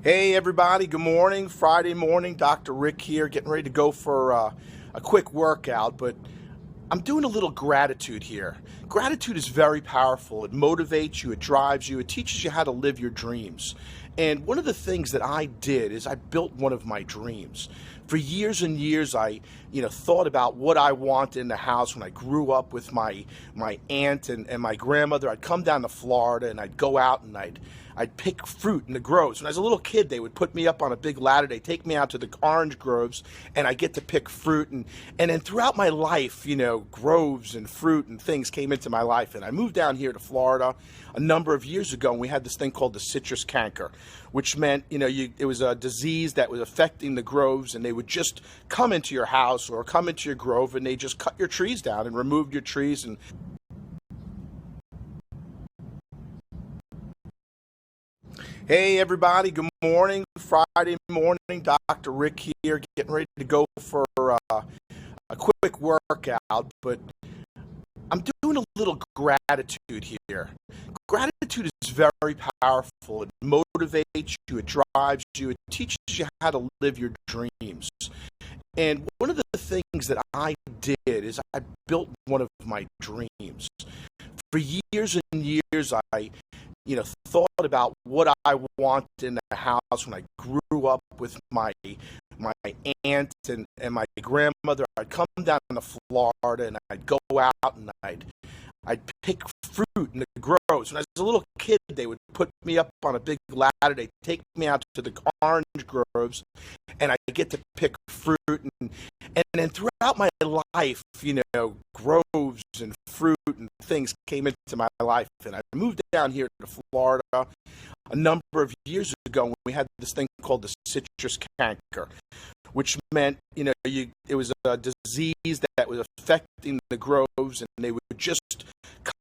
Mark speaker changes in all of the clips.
Speaker 1: Hey everybody, good morning. Friday morning, Dr. Rick here, getting ready to go for a quick workout, but I'm doing a little gratitude here. Gratitude is very powerful. It motivates you, it drives you, it teaches you how to live your dreams. And one of the things that I did is I built one of my dreams. For years and years, I thought about what I wanted in the house when I grew up with my aunt and my grandmother. I'd come down to Florida and I'd go out and I'd pick fruit in the groves. When I was a little kid, they would put me up on a big ladder. They'd take me out to the orange groves, and I get to pick fruit. And then throughout my life, groves and fruit and things came into my life. And I moved down here to Florida a number of years ago, and we had this thing called the citrus canker, which meant, it was a disease that was affecting the groves, and they would just come into your house or come into your grove, and they just cut your trees down and removed your trees. And hey everybody, good morning. Friday morning, Dr. Rick here, getting ready to go for a quick workout, but I'm doing a little gratitude here. Gratitude is very powerful. It motivates you, it drives you, it teaches you how to live your dreams. And one of the things that I did is I built one of my dreams. For years and years, I thought about what I wanted in the house when I grew up with my aunt and my grandmother. I'd come down to Florida and I'd go out and I'd pick fruit in the groves. When I was a little kid, they would put me up on a big ladder. They'd take me out to the orange groves, and I get to pick fruit. And then throughout my life, groves and fruit and things came into my life. And I moved down here to Florida a number of years ago when we had this thing called the citrus canker, which meant, it was a disease that was affecting the groves, and they would just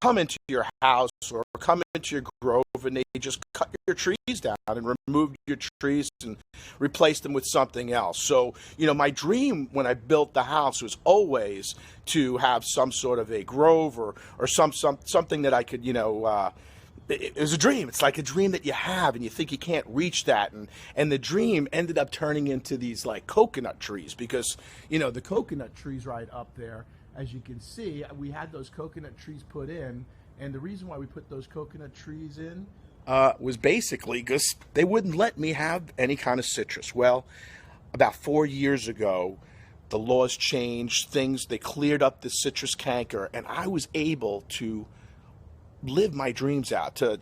Speaker 1: come into your house or come into your grove, and they just cut your trees down and removed your trees and replaced them with something else. So, my dream when I built the house was always to have some sort of a grove or something that I could, it was a dream. It's like a dream that you have and you think you can't reach that. And the dream ended up turning into these like coconut trees because, the coconut trees right up there, as you can see, we had those coconut trees put in. And the reason why we put those coconut trees in was basically because they wouldn't let me have any kind of citrus. Well, about 4 years ago, the laws changed, they cleared up the citrus canker, and I was able to live my dreams out, to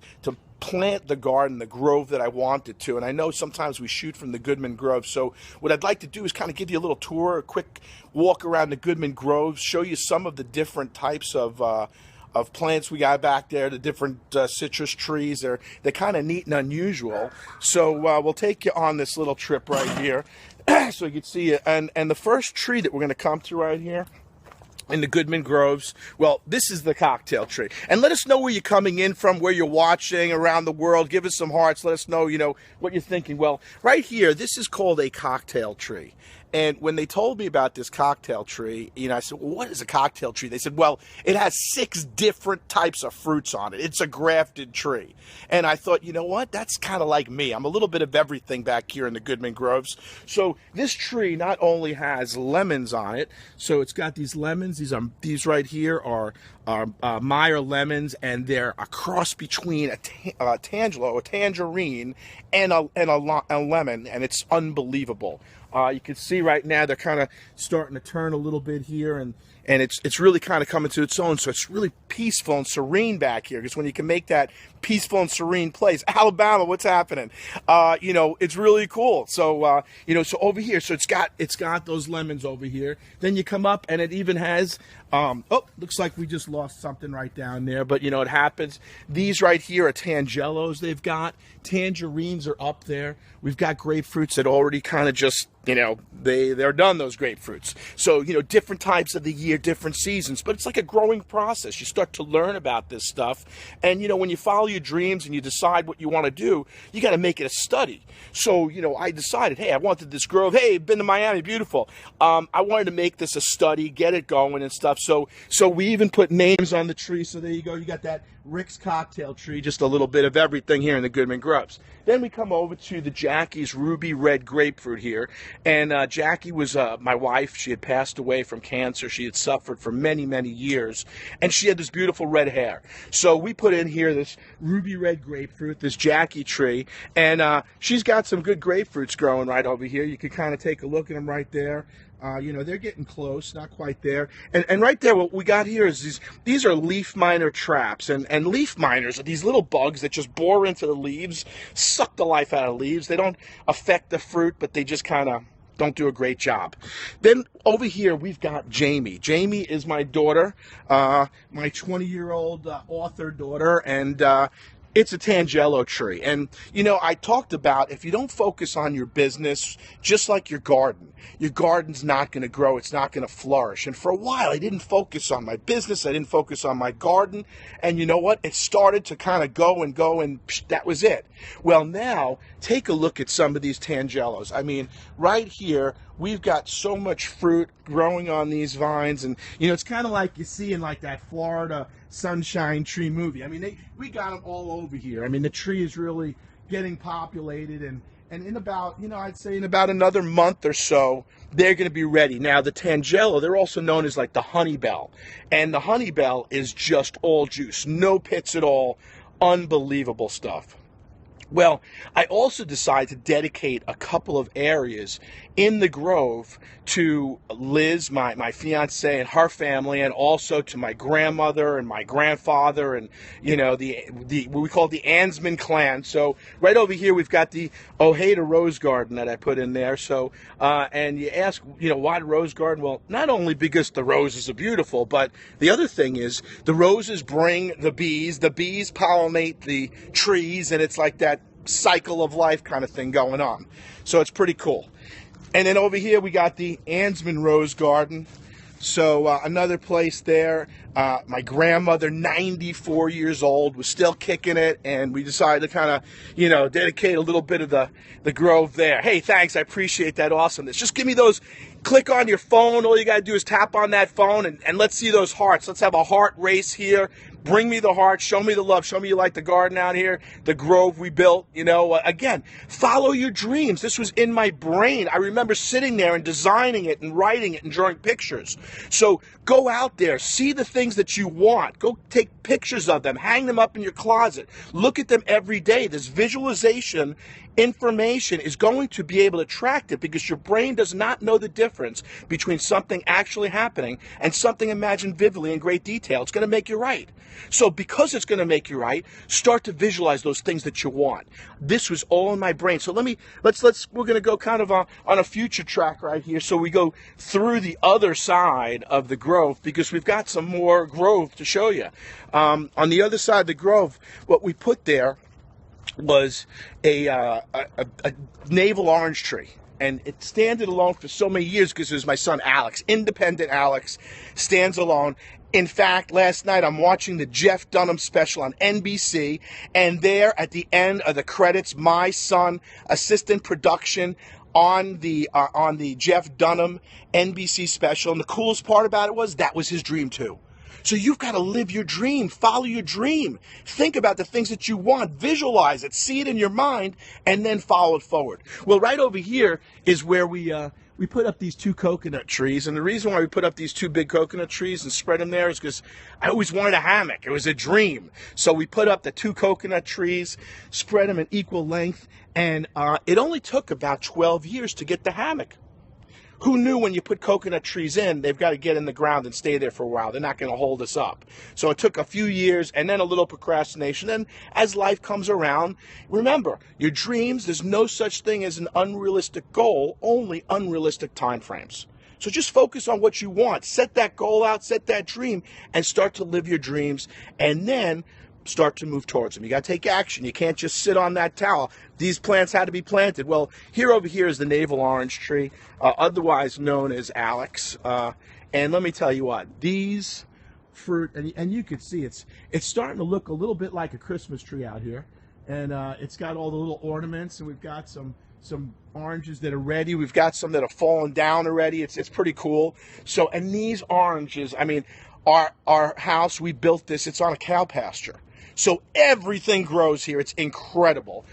Speaker 1: plant the garden, the grove that I wanted to. And I know sometimes we shoot from the Goodman Grove, so what I'd like to do is kind of give you a little tour, a quick walk around the Goodman Grove, show you some of the different types of plants we got back there, the different citrus trees. They're kind of neat and unusual. So we'll take you on this little trip right here so you can see it. And the first tree that we're going to come to right here in the Goodman Groves, well, this is the cocktail tree. And let us know where you're coming in from, where you're watching around the world. Give us some hearts. Let us know, what you're thinking. Well, right here, this is called a cocktail tree. And when they told me about this cocktail tree, I said, well, what is a cocktail tree? They said, well, it has 6 different types of fruits on it. It's a grafted tree. And I thought, you know what? That's kind of like me. I'm a little bit of everything back here in the Goodman Groves. So this tree not only has lemons on it, so it's got these lemons. These right here are Meyer lemons, and they're a cross between a tangerine, and a lemon, and it's unbelievable. You can see right now they're kind of starting to turn a little bit here, and it's really kind of coming to its own. So it's really peaceful and serene back here, because when you can make that peaceful and serene place, Alabama, what's happening? It's really cool. So so over here, so it's got those lemons over here. Then you come up, and it even has looks like we just lost something right down there, but it happens. These right here are tangelos. They've got tangerines are up there. We've got grapefruits that already kind of just they're done, those grapefruits. So, different types of the year, different seasons, but it's like a growing process. You start to learn about this stuff. And, when you follow your dreams and you decide what you want to do, you got to make it a study. So, I decided, hey, I wanted this grove. Hey, been to Miami, beautiful. I wanted to make this a study, get it going and stuff. So we even put names on the tree. So there you go. You got that Rick's cocktail tree, just a little bit of everything here in the Goodman Groves. Then we come over to the Jackie's Ruby Red Grapefruit here. And Jackie was my wife. She had passed away from cancer. She had suffered for many, many years. And she had this beautiful red hair. So we put in here this Ruby Red Grapefruit, this Jackie tree. And she's got some good grapefruits growing right over here. You can kind of take a look at them right there. They're getting close, not quite there. And right there, what we got here is these are leaf miner traps. And leaf miners are these little bugs that just bore into the leaves, suck the life out of leaves. They don't affect the fruit, but they just kind of don't do a great job. Then over here, we've got Jamie. Jamie is my daughter, my 20-year-old author daughter, and it's a Tangelo tree. And, I talked about if you don't focus on your business, just like your garden's not going to grow. It's not going to flourish. And for a while, I didn't focus on my business. I didn't focus on my garden. And you know what? It started to kind of go, and that was it. Well, now, take a look at some of these Tangelos. I mean, right here, we've got so much fruit growing on these vines. And, it's kind of like you see in like that Florida Sunshine Tree movie. I mean, we got them all over here. I mean, the tree is really getting populated, and in about, I'd say in about another month or so, they're going to be ready. Now, the Tangelo, they're also known as like the honey bell, and the honey bell is just all juice, no pits at all, unbelievable stuff. Well, I also decided to dedicate a couple of areas in the Grove to Liz, my fiance, and her family, and also to my grandmother and my grandfather, and the what we call the Ansman clan. So right over here we've got the Ojeda Rose Garden that I put in there. So and you ask, why the Rose Garden? Well, not only because the roses are beautiful, but the other thing is the roses bring the bees pollinate the trees, and it's like that cycle of life kind of thing going on. So it's pretty cool. And then over here we got the Ansman Rose Garden. So another place there. My grandmother, 94 years old, was still kicking it, and we decided to kind of, dedicate a little bit of the grove there. Hey, thanks, I appreciate that awesomeness. Just give me those, click on your phone. All you got to do is tap on that phone, and let's see those hearts. Let's have a heart race here. Bring me the heart. Show me the love. Show me you like the garden out here, the grove we built. Again, follow your dreams. This was in my brain. I remember sitting there and designing it and writing it and drawing pictures. So go out there, see the things that you want. Go take pictures of them. Hang them up in your closet. Look at them every day. This visualization information is going to be able to track it, because your brain does not know the difference between something actually happening and something imagined vividly in great detail. It's going to make you right. So because it's going to make you right, start to visualize those things that you want. This was all in my brain. So we're going to go kind of on a future track right here. So we go through the other side of the grove, because we've got some more grove to show you. On the other side of the grove, what we put there was a navel orange tree. And it stands alone for so many years because it was my son Alex, independent Alex, stands alone. In fact, last night I'm watching the Jeff Dunham special on NBC, and there at the end of the credits, my son, assistant production on the Jeff Dunham NBC special. And the coolest part about it was that was his dream too. So you've got to live your dream, follow your dream, think about the things that you want, visualize it, see it in your mind, and then follow it forward. Well, right over here is where we put up these 2 coconut trees, and the reason why we put up these 2 big coconut trees and spread them there is because I always wanted a hammock. It was a dream. So we put up the 2 coconut trees, spread them in equal length, and it only took about 12 years to get the hammock. Who knew when you put coconut trees in, they've got to get in the ground and stay there for a while. They're not going to hold us up. So it took a few years and then a little procrastination. And as life comes around, remember, your dreams, there's no such thing as an unrealistic goal, only unrealistic time frames. So just focus on what you want. Set that goal out, set that dream, and start to live your dreams. And then start to move towards them. You got to take action. You can't just sit on that towel. These plants had to be planted. Well, over here is the navel orange tree, otherwise known as Alex. And let me tell you what, these fruit, and you can see it's starting to look a little bit like a Christmas tree out here. And it's got all the little ornaments, and we've got some oranges that are ready. We've got some that have fallen down already. It's pretty cool. So, and these oranges, I mean, our house, we built this, it's on a cow pasture. So everything grows here. It's incredible.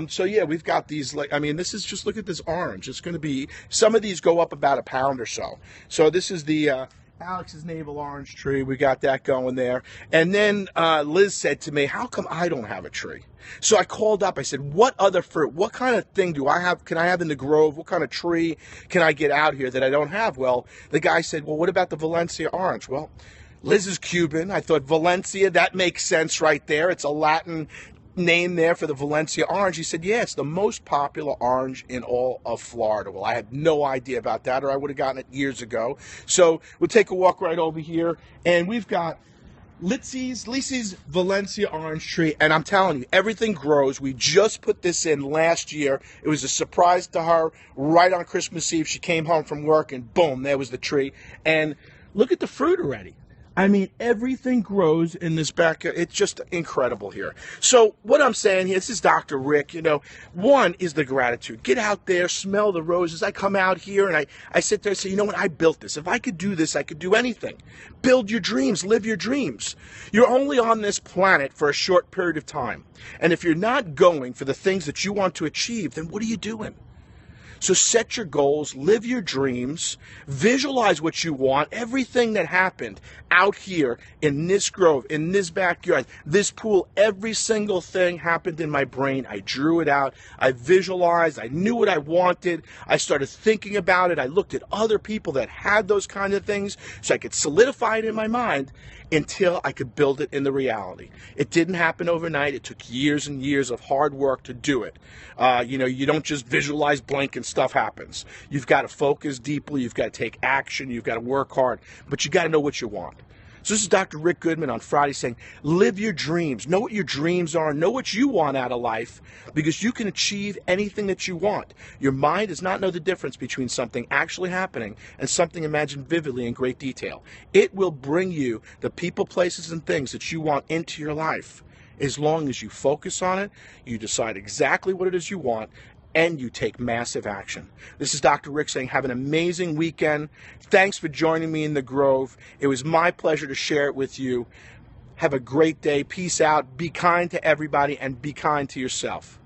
Speaker 1: So yeah, we've got these, like, I mean, this is just, look at this orange. It's going to be, some of these go up about a pound or so. So this is the Alex's navel orange tree. We got that going there. And then Liz said to me, how come I don't have a tree? So I called up. I said, what other fruit, what kind of thing do I have, can I have in the grove? What kind of tree can I get out here that I don't have? Well, the guy said, well, what about the Valencia orange? Well, Liz is Cuban. I thought Valencia, that makes sense right there. It's a Latin name there for the Valencia orange. He said, yeah, it's the most popular orange in all of Florida. Well, I had no idea about that, or I would have gotten it years ago. So we'll take a walk right over here, and we've got Lizzie's Valencia orange tree, and I'm telling you, everything grows. We just put this in last year. It was a surprise to her right on Christmas Eve. She came home from work, and boom, there was the tree. And look at the fruit already. I mean, everything grows in this backyard. It's just incredible here. So what I'm saying here, this is Dr. Rick, one is the gratitude. Get out there, smell the roses. I come out here and I sit there and say, you know what, I built this. If I could do this, I could do anything. Build your dreams, live your dreams. You're only on this planet for a short period of time. And if you're not going for the things that you want to achieve, then what are you doing? So set your goals, live your dreams, visualize what you want, everything that happened out here in this grove, in this backyard, this pool, every single thing happened in my brain. I drew it out, I visualized, I knew what I wanted, I started thinking about it, I looked at other people that had those kind of things so I could solidify it in my mind until I could build it in the reality. It didn't happen overnight. It took years and years of hard work to do it. You don't just visualize blank and stuff happens. You've got to focus deeply. You've got to take action. You've got to work hard. But you got to know what you want. So this is Dr. Rick Goodman on Friday saying, live your dreams. Know what your dreams are. Know what you want out of life, because you can achieve anything that you want. Your mind does not know the difference between something actually happening and something imagined vividly in great detail. It will bring you the people, places, and things that you want into your life. As long as you focus on it, you decide exactly what it is you want, and you take massive action. This is Dr. Rick saying, have an amazing weekend. Thanks for joining me in the Grove. It was my pleasure to share it with you. Have a great day. Peace out. Be kind to everybody, and be kind to yourself.